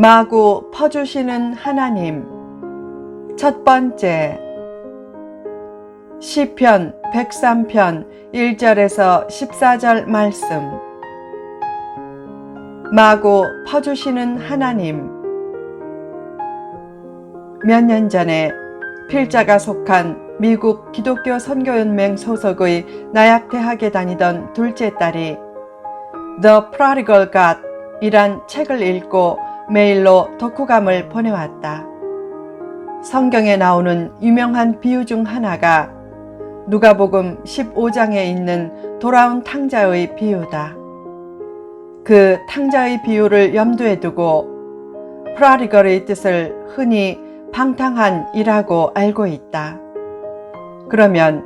마구 퍼주시는 하나님. 첫 번째, 시편 103편 1절에서 14절 말씀. 마구 퍼주시는 하나님. 몇 년 전에 필자가 속한 미국 기독교 선교연맹 소속의 나약대학에 다니던 둘째 딸이 The Prodigal God 이란 책을 읽고 메일로 독후감을 보내왔다. 성경에 나오는 유명한 비유 중 하나가 누가복음 15장에 있는 돌아온 탕자의 비유다. 그 탕자의 비유를 염두에 두고 프라디걸의 뜻을 흔히 방탕한 이라고 알고 있다. 그러면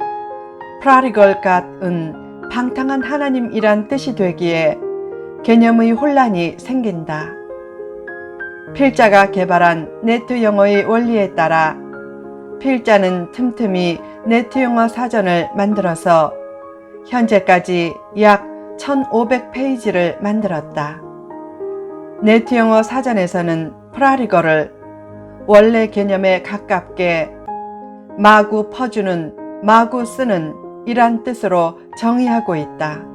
프라디걸 갓은 방탕한 하나님이란 뜻이 되기에 개념의 혼란이 생긴다. 필자가 개발한 네트 영어의 원리에 따라 필자는 틈틈이 네트 영어 사전을 만들어서 현재까지 약 1500페이지를 만들었다. 네트 영어 사전에서는 프라디걸을 원래 개념에 가깝게 마구 퍼주는, 마구 쓰는 이란 뜻으로 정의하고 있다.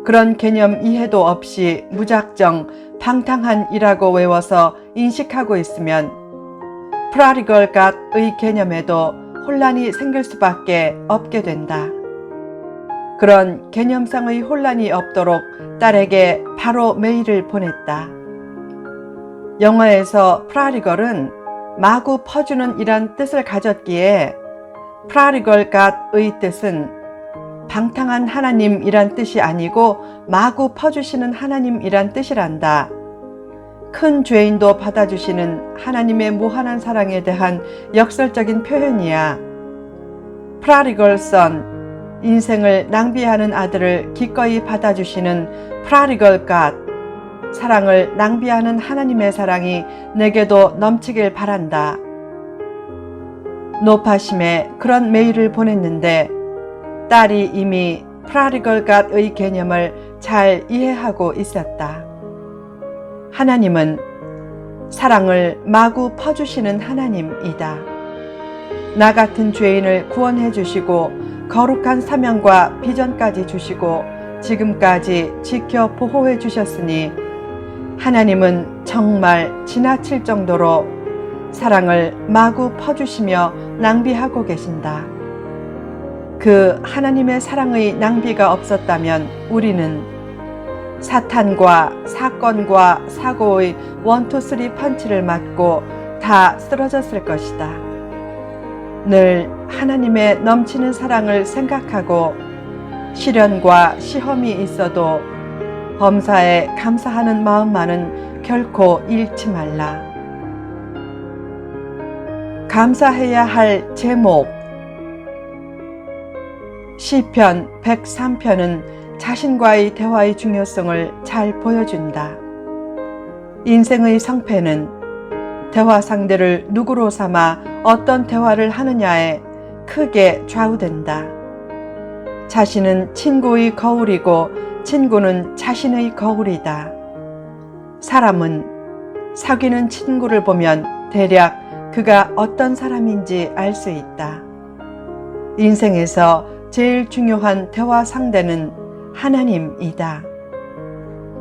그런 개념 이해도 없이 무작정 방탕한 이라고 외워서 인식하고 있으면 프라디걸 갓의 개념에도 혼란이 생길 수밖에 없게 된다. 그런 개념상의 혼란이 없도록 딸에게 바로 메일을 보냈다. 영어에서 프라디걸은 마구 퍼주는 이란 뜻을 가졌기에 프라디걸 갓의 뜻은 방탕한 하나님이란 뜻이 아니고 마구 퍼주시는 하나님이란 뜻이란다. 큰 죄인도 받아주시는 하나님의 무한한 사랑에 대한 역설적인 표현이야. 프라디걸 선, 인생을 낭비하는 아들을 기꺼이 받아주시는 프라디걸 갓, 사랑을 낭비하는 하나님의 사랑이 내게도 넘치길 바란다. 노파심에 그런 메일을 보냈는데 딸이 이미 프라디걸 갓의 개념을 잘 이해하고 있었다. 하나님은 사랑을 마구 퍼주시는 하나님이다. 나 같은 죄인을 구원해 주시고 거룩한 사명과 비전까지 주시고 지금까지 지켜 보호해 주셨으니 하나님은 정말 지나칠 정도로 사랑을 마구 퍼주시며 낭비하고 계신다. 그 하나님의 사랑의 낭비가 없었다면 우리는 사탄과 사건과 사고의 1, 2, 3 펀치를 맞고 다 쓰러졌을 것이다. 늘 하나님의 넘치는 사랑을 생각하고 시련과 시험이 있어도 범사에 감사하는 마음만은 결코 잃지 말라. 감사해야 할 제목. 시편 103편은 자신과의 대화의 중요성을 잘 보여준다. 인생의 성패는 대화 상대를 누구로 삼아 어떤 대화를 하느냐에 크게 좌우된다. 자신은 친구의 거울이고 친구는 자신의 거울이다. 사람은 사귀는 친구를 보면 대략 그가 어떤 사람인지 알 수 있다. 인생에서 제일 중요한 대화 상대는 하나님이다.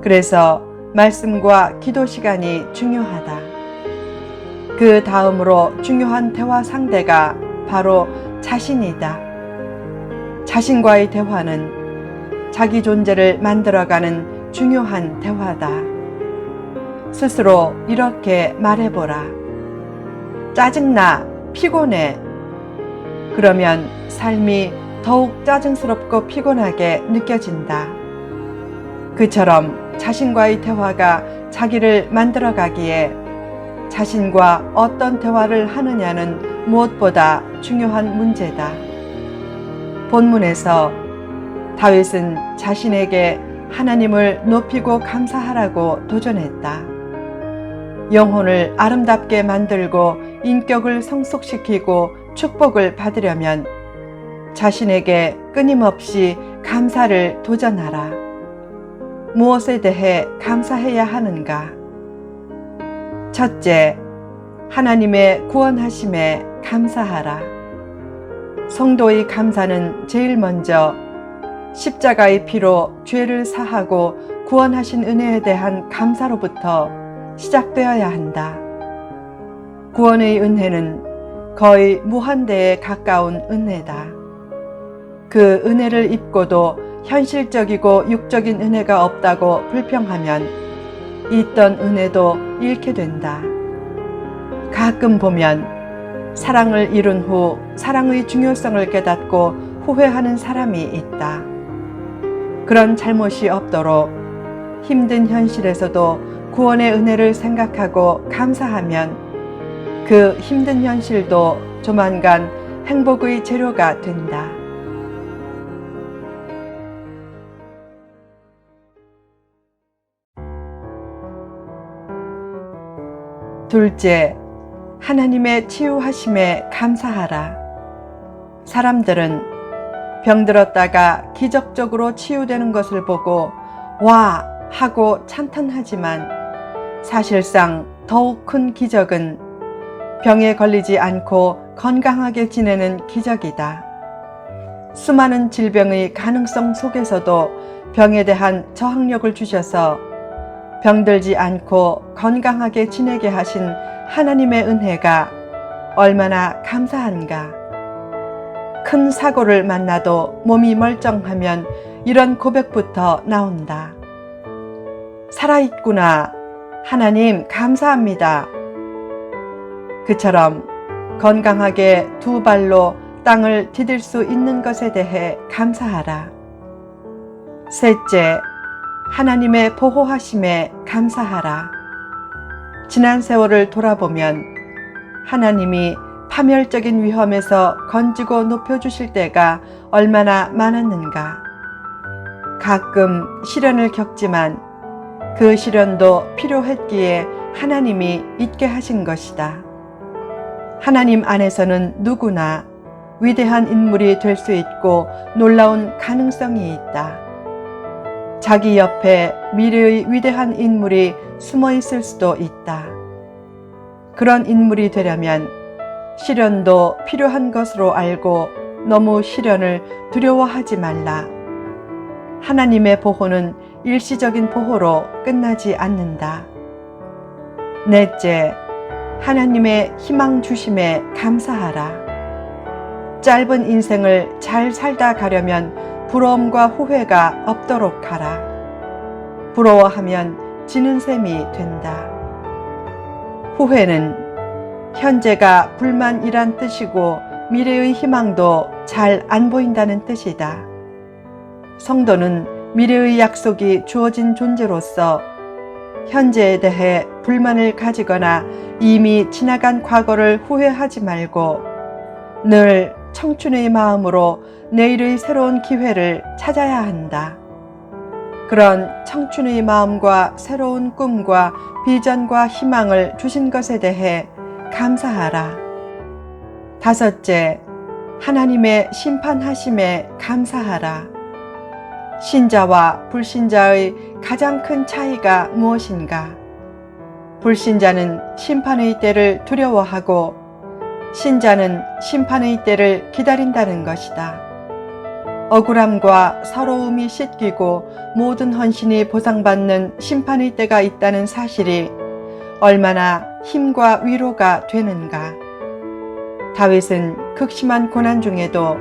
그래서 말씀과 기도 시간이 중요하다. 그 다음으로 중요한 대화 상대가 바로 자신이다. 자신과의 대화는 자기 존재를 만들어가는 중요한 대화다. 스스로 이렇게 말해보라. 짜증나, 피곤해. 그러면 삶이 더욱 짜증스럽고 피곤하게 느껴진다. 그처럼 자신과의 대화가 자기를 만들어가기에 자신과 어떤 대화를 하느냐는 무엇보다 중요한 문제다. 본문에서 다윗은 자신에게 하나님을 높이고 감사하라고 도전했다. 영혼을 아름답게 만들고 인격을 성숙시키고 축복을 받으려면 자신에게 끊임없이 감사를 도전하라. 무엇에 대해 감사해야 하는가? 첫째, 하나님의 구원하심에 감사하라. 성도의 감사는 제일 먼저 십자가의 피로 죄를 사하고 구원하신 은혜에 대한 감사로부터 시작되어야 한다. 구원의 은혜는 거의 무한대에 가까운 은혜다. 그 은혜를 입고도 현실적이고 육적인 은혜가 없다고 불평하면 있던 은혜도 잃게 된다. 가끔 보면 사랑을 이룬 후 사랑의 중요성을 깨닫고 후회하는 사람이 있다. 그런 잘못이 없도록 힘든 현실에서도 구원의 은혜를 생각하고 감사하면 그 힘든 현실도 조만간 행복의 재료가 된다. 둘째, 하나님의 치유하심에 감사하라. 사람들은 병들었다가 기적적으로 치유되는 것을 보고 와 하고 찬탄하지만 사실상 더욱 큰 기적은 병에 걸리지 않고 건강하게 지내는 기적이다. 수많은 질병의 가능성 속에서도 병에 대한 저항력을 주셔서 병들지 않고 건강하게 지내게 하신 하나님의 은혜가 얼마나 감사한가. 큰 사고를 만나도 몸이 멀쩡하면 이런 고백부터 나온다. 살아있구나. 하나님 감사합니다. 그처럼 건강하게 두 발로 땅을 디딜 수 있는 것에 대해 감사하라. 셋째, 하나님의 보호하심에 감사하라. 지난 세월을 돌아보면 하나님이 파멸적인 위험에서 건지고 높여주실 때가 얼마나 많았는가. 가끔 시련을 겪지만 그 시련도 필요했기에 하나님이 있게 하신 것이다. 하나님 안에서는 누구나 위대한 인물이 될 수 있고 놀라운 가능성이 있다. 자기 옆에 미래의 위대한 인물이 숨어 있을 수도 있다. 그런 인물이 되려면 시련도 필요한 것으로 알고 너무 시련을 두려워하지 말라. 하나님의 보호는 일시적인 보호로 끝나지 않는다. 넷째, 하나님의 희망 주심에 감사하라. 짧은 인생을 잘 살다 가려면 부러움과 후회가 없도록 하라. 부러워하면 지는 셈이 된다. 후회는 현재가 불만이란 뜻이고 미래의 희망도 잘 안 보인다는 뜻이다. 성도는 미래의 약속이 주어진 존재로서 현재에 대해 불만을 가지거나 이미 지나간 과거를 후회하지 말고 늘 청춘의 마음으로 내일의 새로운 기회를 찾아야 한다. 그런 청춘의 마음과 새로운 꿈과 비전과 희망을 주신 것에 대해 감사하라. 다섯째, 하나님의 심판하심에 감사하라. 신자와 불신자의 가장 큰 차이가 무엇인가? 불신자는 심판의 때를 두려워하고 신자는 심판의 때를 기다린다는 것이다. 억울함과 서러움이 씻기고 모든 헌신이 보상받는 심판의 때가 있다는 사실이 얼마나 힘과 위로가 되는가. 다윗은 극심한 고난 중에도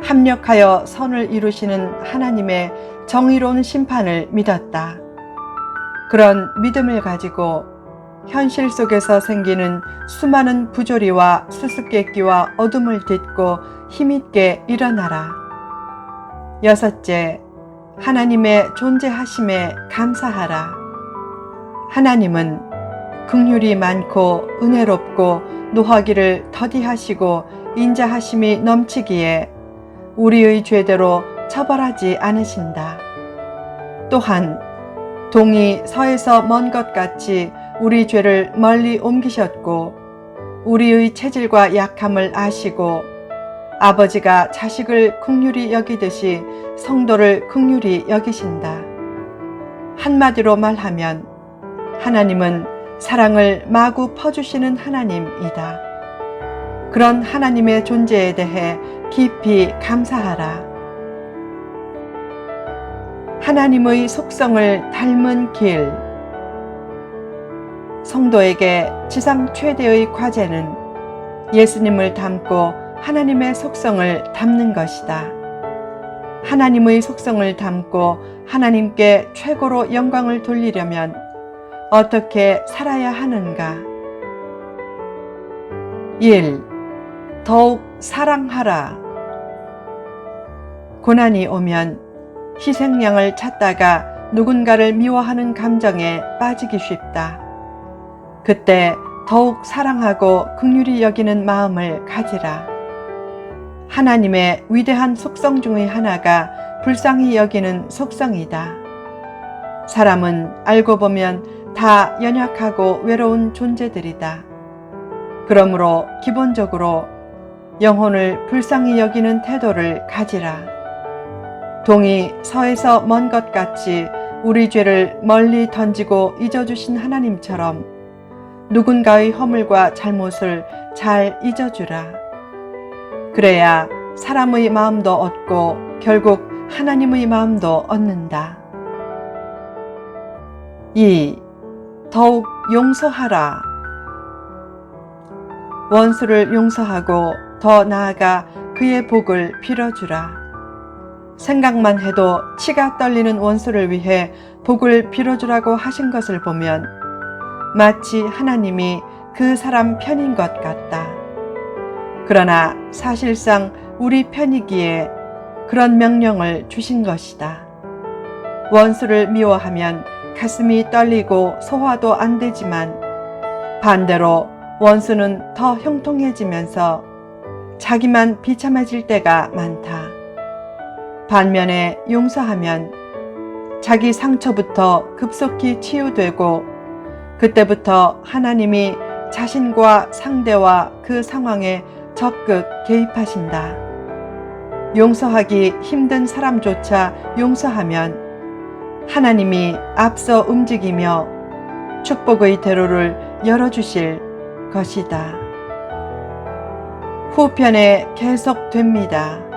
합력하여 선을 이루시는 하나님의 정의로운 심판을 믿었다. 그런 믿음을 가지고 현실 속에서 생기는 수많은 부조리와 수수께끼와 어둠을 딛고 힘있게 일어나라. 여섯째, 하나님의 존재하심에 감사하라. 하나님은 긍휼이 많고 은혜롭고 노하기를 더디하시고 인자하심이 넘치기에 우리의 죄대로 처벌하지 않으신다. 또한 동이 서에서 먼 것 같이 우리 죄를 멀리 옮기셨고 우리의 체질과 약함을 아시고 아버지가 자식을 긍휼히 여기듯이 성도를 긍휼히 여기신다. 한마디로 말하면 하나님은 사랑을 마구 퍼주시는 하나님이다. 그런 하나님의 존재에 대해 깊이 감사하라. 하나님의 속성을 닮은 길. 성도에게 지상 최대의 과제는 예수님을 닮고 하나님의 속성을 닮는 것이다. 하나님의 속성을 닮고 하나님께 최고로 영광을 돌리려면 어떻게 살아야 하는가? 1. 더욱 사랑하라. 고난이 오면 희생양을 찾다가 누군가를 미워하는 감정에 빠지기 쉽다. 그때 더욱 사랑하고 긍휼히 여기는 마음을 가지라. 하나님의 위대한 속성 중의 하나가 불쌍히 여기는 속성이다. 사람은 알고 보면 다 연약하고 외로운 존재들이다. 그러므로 기본적으로 영혼을 불쌍히 여기는 태도를 가지라. 동이 서에서 먼 것 같이 우리 죄를 멀리 던지고 잊어주신 하나님처럼 누군가의 허물과 잘못을 잘 잊어주라. 그래야 사람의 마음도 얻고 결국 하나님의 마음도 얻는다. 2. 더욱 용서하라. 원수를 용서하고 더 나아가 그의 복을 빌어주라. 생각만 해도 치가 떨리는 원수를 위해 복을 빌어주라고 하신 것을 보면 마치 하나님이 그 사람 편인 것 같다. 그러나 사실상 우리 편이기에 그런 명령을 주신 것이다. 원수를 미워하면 가슴이 떨리고 소화도 안 되지만 반대로 원수는 더 형통해지면서 자기만 비참해질 때가 많다. 반면에 용서하면 자기 상처부터 급속히 치유되고 그때부터 하나님이 자신과 상대와 그 상황에 적극 개입하신다. 용서하기 힘든 사람조차 용서하면 하나님이 앞서 움직이며 축복의 대로를 열어주실 것이다. 후편에 계속됩니다.